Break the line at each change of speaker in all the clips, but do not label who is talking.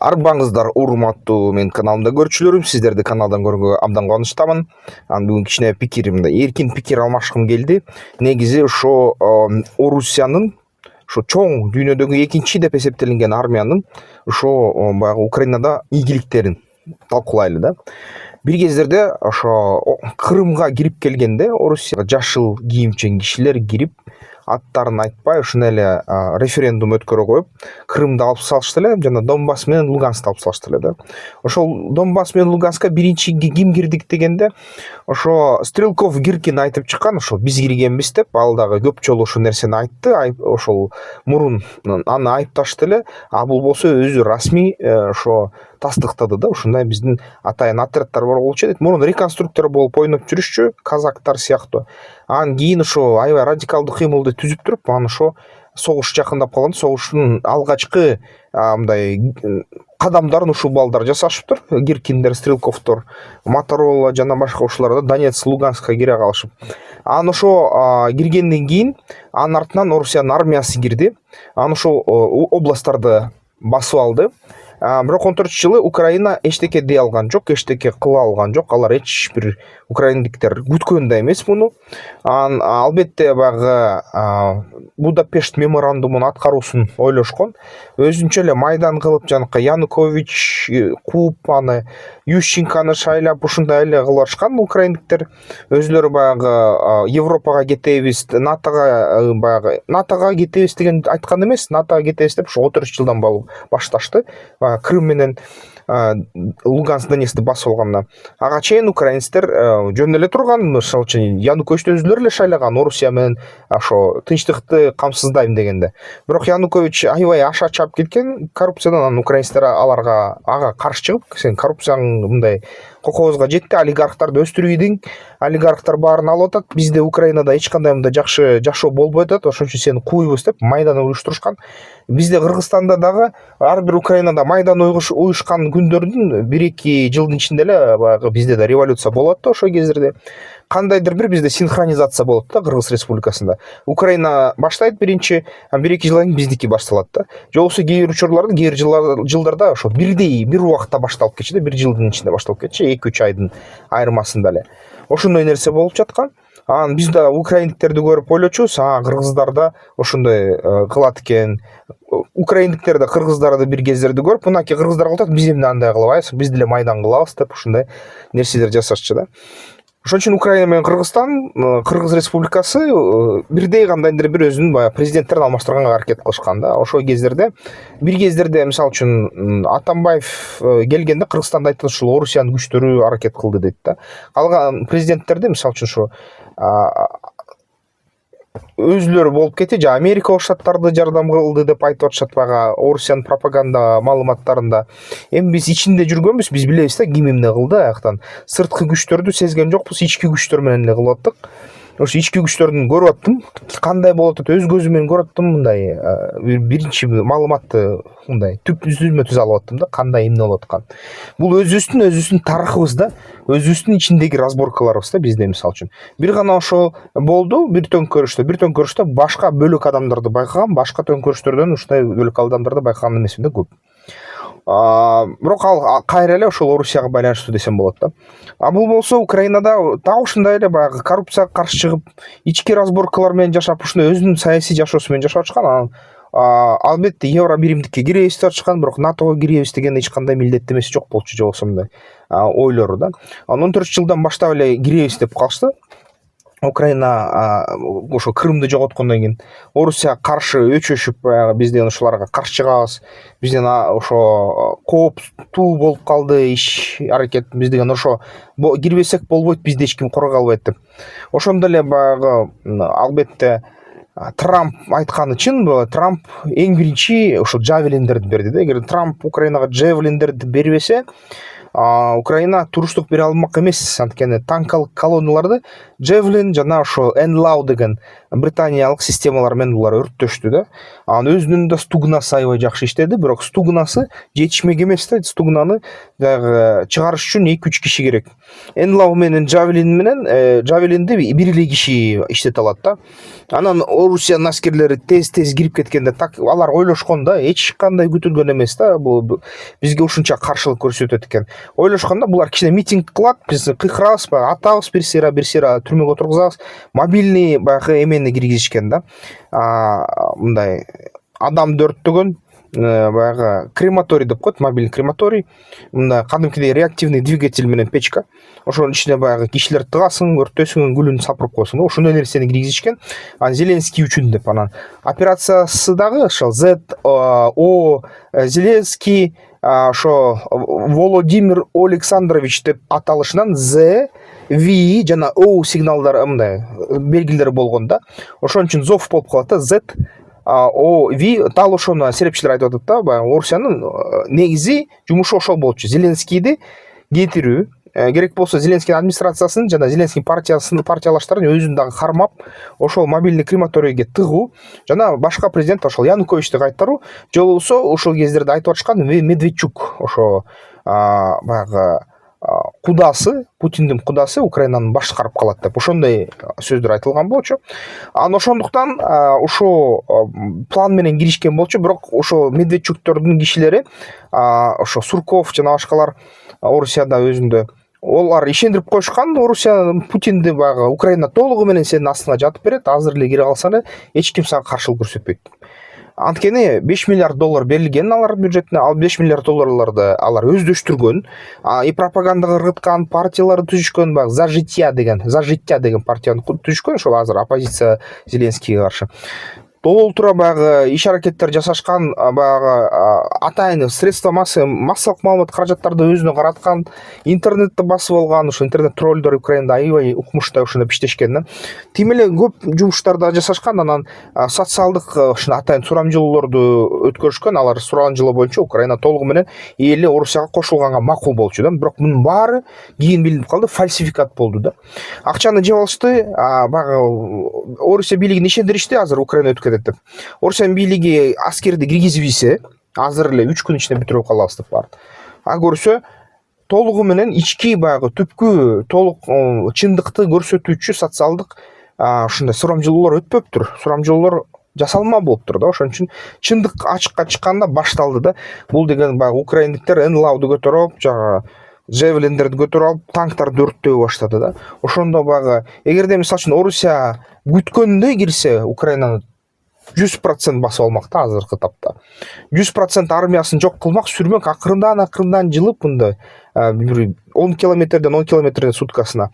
Арбаңыздар урматтуу мен каналымда көрүүчүлөрүм, сиздерди каналдан көргөнгө абдан кубанычтамын. Бүгүн кичине пикиримди, эркин пикир алмашкым келди. Негизи ошо Орусиянын, ошо чоң дүйнөдөгү экинчи деп эсептелинген армиянын ошо баягы Украинада ийгиликтерин талкуулайлы да. Бир кездерде ошо Крымга кирип келгенде Орусияга жашыл кийимчен кишилер кирип, аттарын айтпай ушуну эле референдум өткөрө коюп, Крымды алып салышты эле, жана Донбасс менен Луганскты алып салышты эле да. Ошол Донбасс менен Луганскка биринчи ким кирдик дегенде, ошо Стрелков Гиркин айтып чыккан, ошо биз киргенбиз деп, ал дагы көп жолу ушул нерсени айтты, ошол мурун аны айыпташты эле, а бул болсо өзү расмий ошо тастыктады да, ушундай биздин атайын отряддар бар болчу дейт. Мурун реконструктор болуп ойноп жүрүшчү, казактар сыяктуу. Анан кийин ошо аябай радикалдуу кыймылды түзүп туруп, анан ошо согуш жакындап калганда согуштун алгачкы мындай кадамдарын ушул балдар жасашыптыр. Гиркиндер, Стрелковдор, Моторола жана башка ушулар да Донецк, Луганскка кире калышып. Анан ошо киргенден кийин анын артынан Орусиянын армиясы кирди. Анан ошол областтарды басып алды. Бирок 14-жылы Украина эчтеке дей алган жок, эчтеке кыла алган жок. Алар эч бир украиндиктер күткөндөй эмес муну. Анан албетте баягы Будапешт меморандумунун аткаруусун ойлошкон. Өзүнчө эле майдан кылып, жанакы Янукович кууп, аны Ющенконы шайлап, ушундай эле кылып атышкан украиндиктер. Өзүлөрү баягы Европага кетебиз, НАТОга кетебиз деген айткан эмес, НАТОга кетебиз деп ушу 33 жылдан башташты. Крым менен Луганск, Донецкти басып алганда. Ага чейин украинецтер жөн эле турган, мисалы үчүн Януковичти өзүлөрү эле шайлаган, Орусия менен ошо тынчтыкты камсыздайм дегенде. Бирок Янукович аябай аша чаап кеткен коррупциядан, анан украинецтер ага каршы чыгып, сен коррупцияң мындай кокобузга жетти, олигархтарды өстүрүп ийдиң, олигархтар баарын алып атат, бизде Украинада эч кандай мындай жакшы жашоо болбой атат, ошон үчүн сени кууйбуз деп майдан уюштурушкан. Бизде Кыргызстанда дагы ар бир Украинада майдан уюшкан күндөрдүн 1-2 жылдын ичинде эле баягы бизде да революция болот да, ошол кездерде кандайдыр бир бизде синхронизация болот да Кыргыз Республикасында. Украина баштайт биринчи, 1-2 жылдан кийин биздики башталат да. Же болбосо кээ бир учурларда, кээ бир жылдарда ошо бирдей бир убакытта башталып кетчү да, 1 жылдын ичинде башталып кетчү, 2-3 айдын айырмасында эле. Ошондой нерсе болуп жаткан. Анан биз да украиндиктерди көрүп ойлочубуз, кыргыздар да ошондой кылат экен. Украиндиктер да кыргыздарды бир кездерде көрүп, мынакей кыргыздар кылып атат, биз эмне андай кылабайбыз, биз деле майдан кылабыз деп ушундай нерселер жасашчу да. Ошон үчүн Украина менен Кыргызстан, Кыргыз Республикасы бирдей кандайдыр бир өзүнүн баягы президенттерин алмаштырганга аракет кылышкан да. Ошол кездерде бир кездерде мисалы үчүн Атамбаев келгенде Кыргызстанда айтты, ушул Орусиянын күчтөрү аракет кылды дейт да. Калган президенттерде мисалы үчүн ушу өзүлөрү болуп кетти, же Америка Штаттарды жардам кылды деп айтып атышат баягы Орусиянын пропаганда маалыматтарында. Эми биз ичинде жүргөнбүз, биз билебиз да ким эмне кылды аяктан. Сырткы күчтөрдү сезген жокпуз, ички күчтөр менен эле кылып аттык. Ошо ички күчтөрдүн көрүп аттым, кандай болуп атат, өз көзүм менен көрүп аттым, мындай биринчи маалыматты мындай түз алып аттым да, кандай эмне болуп аткан. Бул өзүбүздүн тарыхыбыз да, өзүбүздүн ичиндеги разборкаларыбыз да бизде мисалы үчүн. Бир гана ошол болду, бир төңкөрүштө башка бөлөк адамдарды байкагам, башка төңкөрүштөрдөн ушундай бөлөк адамдарды байкаган эмесмин да көп. Бирок ал кайра эле ошол Орусияга байланыштуу десем болот да. Бул болсо Украинада дагы ушундай эле баягы коррупцияга каршы чыгып, ички разборкалар менен жашап, ушундай өзүнүн саясий жашоосу менен жашап атышкан. Анан албетте Евро биримдикке киребиз деп атышкан, бирок НАТОго киребиз деген эч кандай милдеттемеси жок болчу, же болбосо мындай ойлору да. Анан 14 жылдан баштап эле киребиз деп калышты. Украина ошо Крымды жоготкондон кийин Орусияга каршы өчөшүп, баягы бизден ушуларга каршы чыгабыз, бизден ошо кооптуу болуп калды иш аракет, биз деген ошо кирбесек болбойт, бизди эч ким коргой албайт деп. Ошондо эле баягы албетте Трамп айтканы чын, Трамп эң биринчи ошо джавелиндерди берди да. Эгер Трамп Украинага джавелиндерди бербесе, Украина туруштук бере алмак эмес, анткени танк колонналарды Javelin жана ошо Enlaw деген британиялык системалар менен булар өрттөштү да. Анын өзүнүн да стугнасы аябай жакшы иштеди, бирок стугнасы жетишмек эмес да. Стугнаны чыгарыш үчүн 2-3 киши керек. Enlaw менен Javelinди бир эле киши иштете алат да. Анан Орусиянын аскерлери тез кирип кеткенде так алар ойлошкон да, эч кандай күтүлгөн эмес да, бул бизге ушунча каршылык көрсөтөт экен. Ойлошкондо булар кичине митинг кылат, биз кыйкырабыз, атабыз бир сыйра түрмөгө отургузабыз. Мобильный баягы эмени киргизишкен да. Мындай адам дөрттөгөн баягы крематорий деп коет, мобильный крематорий. Мында кадимкидей реактивный двигатель менен печка. Ошонун ичине баягы кишилер тыгасың, өрттөсүң, күлүн сапырып коесуң. Ошондой нерсени киргизишкен. Зеленский үчүн деп анан операциясы дагы ошо ZO Зеленский ошо Володимир Александрович деп аталышынан Z, V жана O сигналдар мындай белгилери болгон да. Ошон үчүн зов болуп калат да, Z O V дал ошону серепчилер айтып атат да, баягы Орусиянын негизи жумушу ошол болчу. Зеленскийди кетирүү керек болсо Зеленский администрациясын жана Зеленский партиялаштарын өзүн дагы кармап, ошол мобильный крематорийге тыгуу жана башка президент ошол Януковичти кайтаруу, же болбосо ошол кездерде айтып атышкан Медведчук, ошо баягы кудасы, Путиндин кудасы Украинаны башкарып калат деп ошондой сөздөр айтылган болчу. Анан ошондуктан ошо план менен киришкен болчу, бирок ошо Медведчуктордун кишилери, ошо Сурков жана башкалар Орусияда өзүндө олар ишендирип коюшкан, Орусия Путинди баягы Украина толугу менен сенин астыңа жатып берет, азыр эле кире калсаң эч ким сага каршылык көрсөтпөйт. Анткени $5 миллиард берилген алар бюджетине, ал $5 миллиард алар өздөштүргөн, и пропагандага ыргыткан, партияларды түзүшкөн, баягы За життя деген партияны түзүшкөн, ошол азыр оппозиция Зеленскийге каршы. Толтура баягы иш аракеттер жасашкан, баягы атайын средства массалык маалымат каражаттарды өзүнө караткан, интернетти басып алган, ошо интернет троллдор Украинада аябай укмуштай ошондо иштешкен да. Тим эле көп жумуштарды жасашкан, анан социалдык ушул атайын сурамжылоолорду өткөрүшкөн, алар сурамжылоо боюнча Украина толугу менен эле Орусияга кошулганга макул болчу да. Бирок мунун баары кийин билинип калды, фальсификат болду да. Акчаны жеп алышты, баягы Орусия бийлигин ишендиришти, азыр Украина өткөн деп. Орусиянын бийлиги аскерди киргизбесе, азыр эле 3 күн ичинде бүтүрүп калабыз деп барды. Көрсө толугу менен ички баягы түпкү толук чындыкты көрсөтүүчү социалдык ушундай сурамжылоолор өтпөптүр. Сурамжылоолор жасалма болуптур да. Ошон үчүн чындык ачыкка чыкканда башталды да. Бул деген баягы украиндиктер Enlaw'ду көтөрүп, жана Javelin'дерди көтөрүп алып, танктарды өрттөй баштады да. Ошондо баягы эгерде мисалы үчүн Орусия күткөндөй кирсе, Украинаны 100% басып алмак да азыркы тапта. 100% армиясын жок кылмак, сүрмөк акырындан жылып, мындай 10 километрден 10 километрден суткасына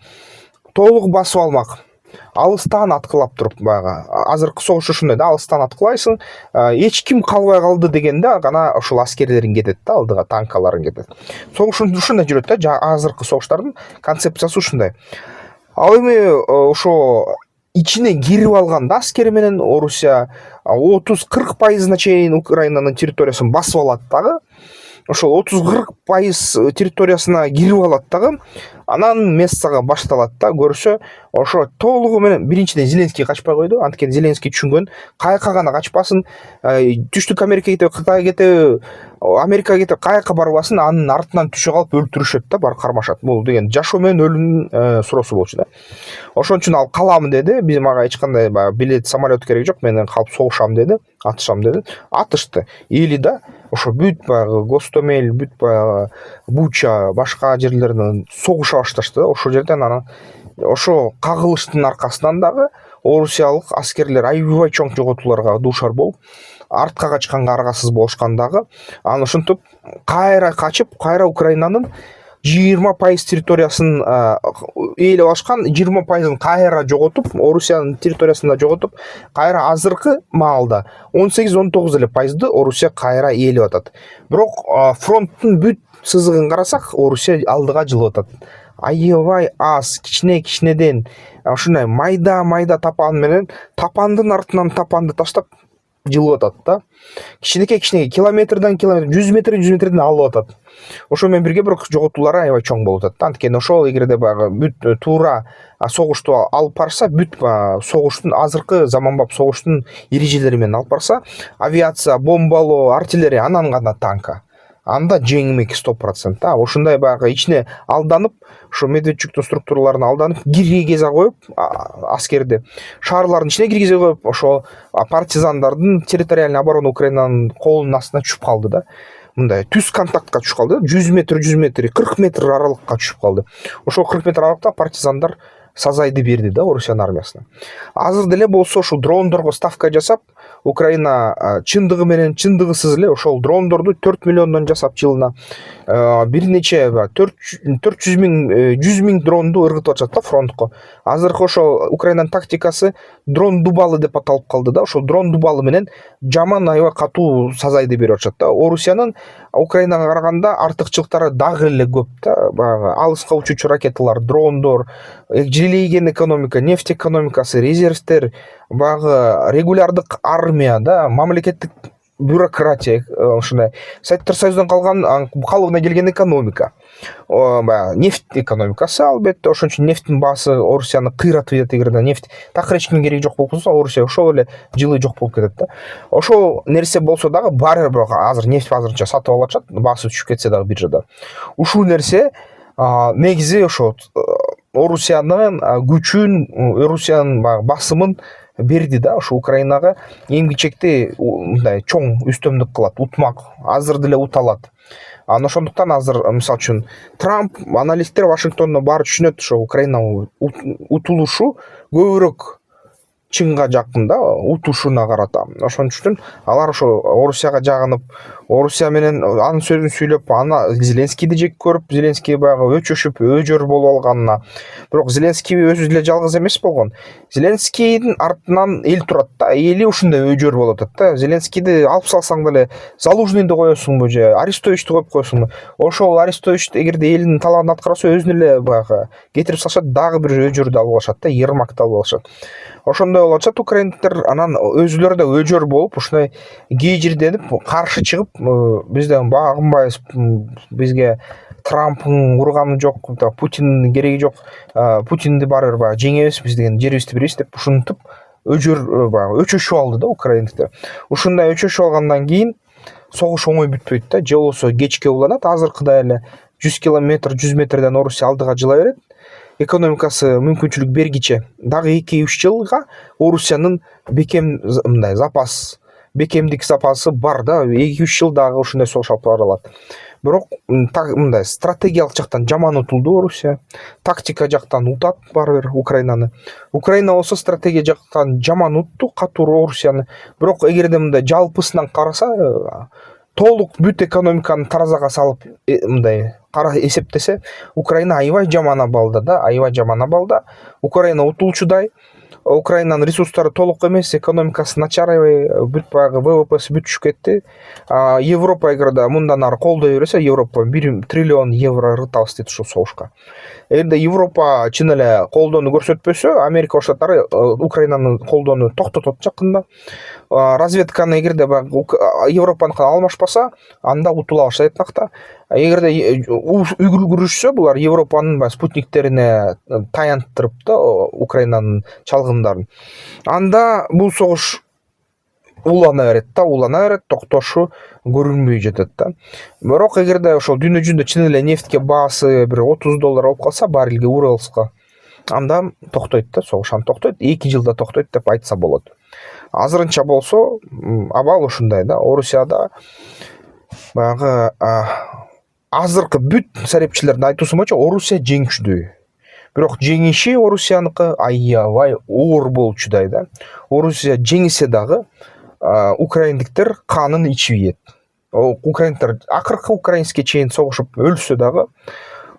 толук басып алмак. Алыстан аткылап туруп, баягы азыркы согуш ушундай да, алыстан аткылайсың, эч ким калбай калды дегенде гана ошол аскерлерин кетет да, алдыга танкаларын кетет. Согуш ушундай жүрөт да, азыркы согуштардын концепциясы ушундай. Ал эми ошо ичине кирип алган аскери менен Орусия 30-40% чейин Украинанын территориясын басып алат дагы. Ошол 30-40% территориясына кирип алат дагы. Анан мессага башталат да, көрсө ошо толугу менен биринчиден Зеленский качпай койду. Анткени Зеленский түшүнгөн, каяка гана качпасын, Түштүк Америкага кетип, Кытайга кетип, Америкага кетип, каяка барбасын, анын артынан түшө калып өлтүрүшөт да, бар кармашат. Бул деген жашоо менен өлүмдүн суроосу болчу да. Ошон үчүн ал калам деди. Биз мага эч кандай билет, самолет керек жок, мен калып согушам деди, атышам деди. Атышты. Или да ошо бүт баягы Гостомель, бүт баягы Буча, башка жерлерден согуша башташты. Ошол жерден анан ошо кагылыштын аркасынан дагы орусиялык аскерлер аябай чоң жоготууларга дуушар болуп, артка качканга аргасыз болушкан дагы. Анан ошентип кайра качып, кайра Украинанын 20% территориясын ээлеп алышкан, 20%ын кайра жоготуп, Орусиянын территориясында жоготуп, кайра азыркы маалда 18-19 эле пайызды Орусия кайра ээлеп атат. Бирок фронттун бүт сызыгын карасак, Орусия алдыга жылып атат. Аябай аз, кичинеден ушундай майда тапан менен тапандын артынан тапанды таштап жылып атат да. Кичинекей километрден 100 метрден алып атат. Ошо менен бирге бирок жоготуулар аябай чоң болуп атат. Анткени ошол эгерде баягы бүт туура согушту алып барса, бүт согуштун азыркы заманбап согуштун эрежелери менен алып барса, авиация, бомбалоо, артиллерия анан гана танка. Анда жеңмек 100%. Ошундай баягы ичине алданып, ошо Медведчуктун структураларына алданып, киргизе коюп, аскерди шаарлардын ичине киргизе коюп, ошо партизандардын территориальный оборона Украинанын колунун астына түшүп калды да. Мындай түз контактка түшүп калды. 100 метр, 40 метр аралыкка түшүп калды. Ошол 40 метр аралыкта партизандар сазайды берди да Орусиянын армиясына. Азыр деле болсо ошо дрондорго ставка жасап, Украина чындыгы менен чындыгысыз эле ошол дрондорду 4 миллиондон жасап жылына бир нече 400 миң 100 миң дронду ыргытып атышат да фронтко. Азыркы ошол Украинанын тактикасы дрон дубалы деп аталып калды да. Ошол дрон дубалы менен жаман аябай катуу сазайды берип атышат да. Орусиянын Украинага караганда артыкчылыктары дагы эле көп да. Баягы алыска учуучу ракеталар, дрондор, желейген экономика, нефть экономикасы, резервтер, баягы регулярдык армия да, мамлекеттик бюрократия, ушундай Советтер Союзунан калыбына келген экономика. Баягы нефть экономикасы албетте, ошон үчүн нефттин баасы Орусияны кыйратып кетет. Эгерде нефть такыр эч кимге кереги жок болуп калса, Орусия ошол эле жылы жок болуп кетет да. Ошол нерсе болсо дагы бар бирок азыр нефть азырынча сатып алышат, баасы түшүп кетсе дагы биржада. Ушул нерсе негизи ошо Орусиянын күчүн, Орусиянын басымын берди да. Ошо Украинага эң кичекте мындай чоң үстөмдүк кылат, утмак. Азыр деле уталат. Ошондуктан азыр мисалы үчүн Трамп, аналисттер Вашингтондо баары түшүнөт, ошо Украинанын утулушу көбүрөөк чынга жакын да, утушуна карата. Ошон үчүн алар ошо Орусияга жагынып, Орусия менен анын сөзүн сүйлөп, аны Зеленскийди жек көрүп, Зеленский баягы өчөшүп, өжөр болуп алганына. Бирок Зеленский өзү деле жалгыз эмес болгон. Зеленскийдин артынан эл турат да, эли ушундай өжөр болуп атат да. Зеленскийди алып салсаң деле Залужныйды коесуңбу же Арестовичти коюп коесуңбу? Ошол Арестович эгерде элдин талабын аткарса, өзүн эле баягы кетирип салышат, дагы бир өжөрдү алып алышат да, Ермакты алып алышат. Ошондой болуп атышат украиндиктер, анан өзүлөрү да өжөр болуп, ушундай кийжирденип, каршы чыгып, бизден багынбайбыз, бизге Трамптын урганы жок, Путиндин кереги жок, Путинди баары бир баягы жеңебиз, биз деген жерибизди беребиз деп ушинтип өжөр баягы өчөшүп алды да украиндиктер. Ушундай өчөшүп алгандан кийин согуш оңой бүтпөйт да, же болбосо кечке уланат. Азыркыдай эле 100 километр, 100 метрден Орусия алдыга жыла берет. Экономикасы мүмкүнчүлүк бергиче дагы 2-3 жылга Орусиянын бекем мындай бекемдик запасы бар да, 2-3 жыл дагы ушундай согуш алып бара алат. Бирок мындай стратегиялык жактан жаман утулду Орусия, тактика жактан утат баары бир Украинаны. Украина болсо стратегия жактан жаман утту катуу Орусияны. Бирок эгерде мындай жалпысынан караса, толук бүт экономиканы таразага салып мындай эсептесе, Украина аябай жаман абалда да, аябай жаман абалда. Украина утулчудай, Украинанын ресурстары толук эмес, экономикасы начар, бүт баягы ВВПси бүт түшүп кетти. Европа эгерде мындан ары колдой берсе, Европа 1 триллион евро ыргытабыз дейт ушул согушка. Эгерде Европа чын эле колдоону көрсөтпөсө, Америка Штаттары Украинанын колдоону токтотот жакында. Разведканы эгерде Европаныкына алмашпаса, анда утула баштайт накта. Эгерде үлгүрүшсө, булар Европанын спутниктерине таянттырып да Украинанын чалгындарын. Анда бул согуш улана берет, токтошу көрүнбөй жатат да. Бирок эгерде ошол дүйнө жүзүндө чын эле нефтке баасы бир $30 болуп калса, баррелге Уралска, анда токтойт да, согуш анда токтойт, 2 жылда токтойт деп айтса болот. Азырынча болсо, абал ушундай да, Орусияда баягы азыркы бүт сарапчылардын айтуусу боюнча Орусия жеңчүдөй. Бирок жеңиши Орусияныкы аябай оор болчудай да. Орусия жеңисе дагы украиндиктер канын ичип ийет. Украиндиктер акыркы украинский чейин согушуп өлсө дагы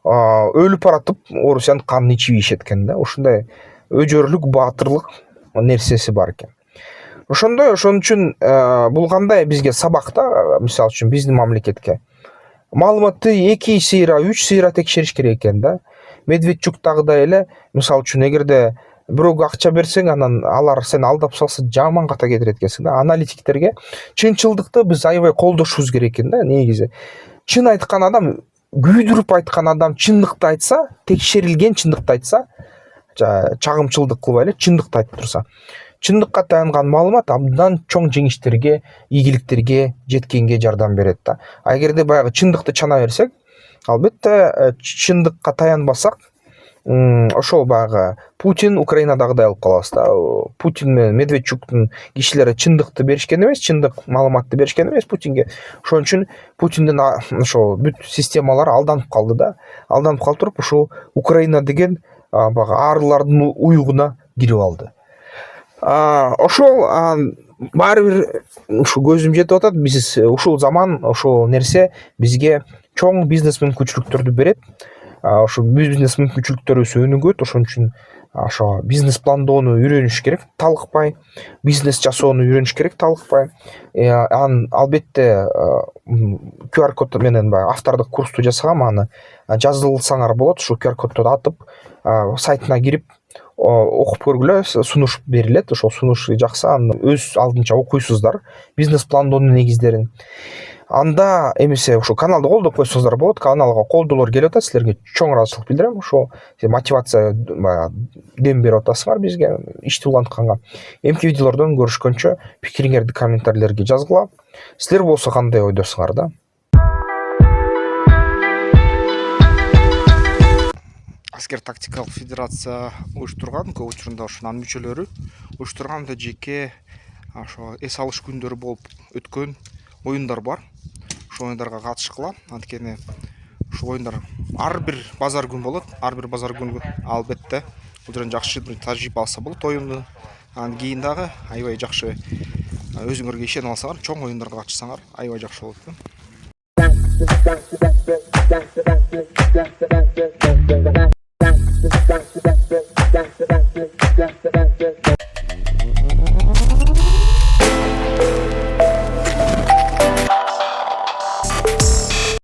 өлүп баратып Орусиянын канын ичип ийишет экен да. Ушундай өжөрлүк, баатырлык нерсеси бар экен. Ошон үчүн бул кандай бизге сабак да, мисалы үчүн биздин мамлекетке. Маалыматты 2 сыйра, 3 сыйра текшериш керек экен да. Медведчуктагыдай эле, мисалы үчүн эгерде бирөөгө акча берсең анан алар сени алдап салса жаман ката кетирет экенсиң да. Аналитиктерге чынчылдыкты биз аябай колдошубуз керек экен да негизи. Чын айткан адам, күйдүрүп айткан адам чындыкты айтса, текшерилген чындыкты айтса, чагымчылдык кылбай эле чындыкты айтып турса, чындыкка таянган маалымат абдан чоң жеңиштерге, ийгиликтерге жеткенге жардам берет да. Эгерде баягы чындыкты чана берсек, албетте чындыкка таянбасак, ошол баягы Путин Украинадагыдай алып калабыз да. Путин менен Медведчуктун кишилери чындыкты беришкен эмес, чындык маалыматты беришкен эмес Путинге. Ошон үчүн Путиндин ошол бүт системалары алданып калды да. Алданып калып туруп ушул Украина деген баягы арылардын уюгуна кирип алды. Ошол баары бир ушу көзүм жетип атат. Биз ушул заман, ошол нерсе бизге чоң бизнес мүмкүнчүлүктөрдү берет. Ошо бизнес мүмкүнчүлүктөрүбүз өнүгөт. Ошон үчүн ошо бизнес пландоону үйрөнүш керек, талыкпай. Бизнес жасоону үйрөнүш керек, талыкпай. Албетте QR код менен баягы автордук курсту жасагам, аны жазылсаңар болот. Ушул QR кодду атып, сайтына кирип окуп көргүлө, сунуш берилет. Ошол сунуш жакса, аны өз алдынча окуйсуздар бизнес пландоонун негиздерин. Анда эмесе ошо каналды колдоп койсоңуздар болот. Каналга колдоолор келип атат, силерге чоң ыраазычылык билдирем. Ошо мотивация дем берип атасыңар бизге ишти улантканга. Эмки видеолордон көрүшкөнчө пикириңерди комментарийлерге жазгыла. Силер болсо кандай ойдосуңар да? Аскер тактикалык федерация уюштурган, көп учурунда ошонун мүчөлөрү уюштурган да жеке ошо эс алыш күндөрү болуп өткөн оюндар бар. Ошол оюндарга катышкыла. Анткени ушул оюндар ар бир базар күн болот. Ар бир базар күнү албетте бул жерден жакшы бир тажрыйба алса болот оюнду. Анан кийин дагы аябай жакшы өзүңөргө ишенип алсаңар, чоң оюндарга катышсаңар аябай жакшы болот да.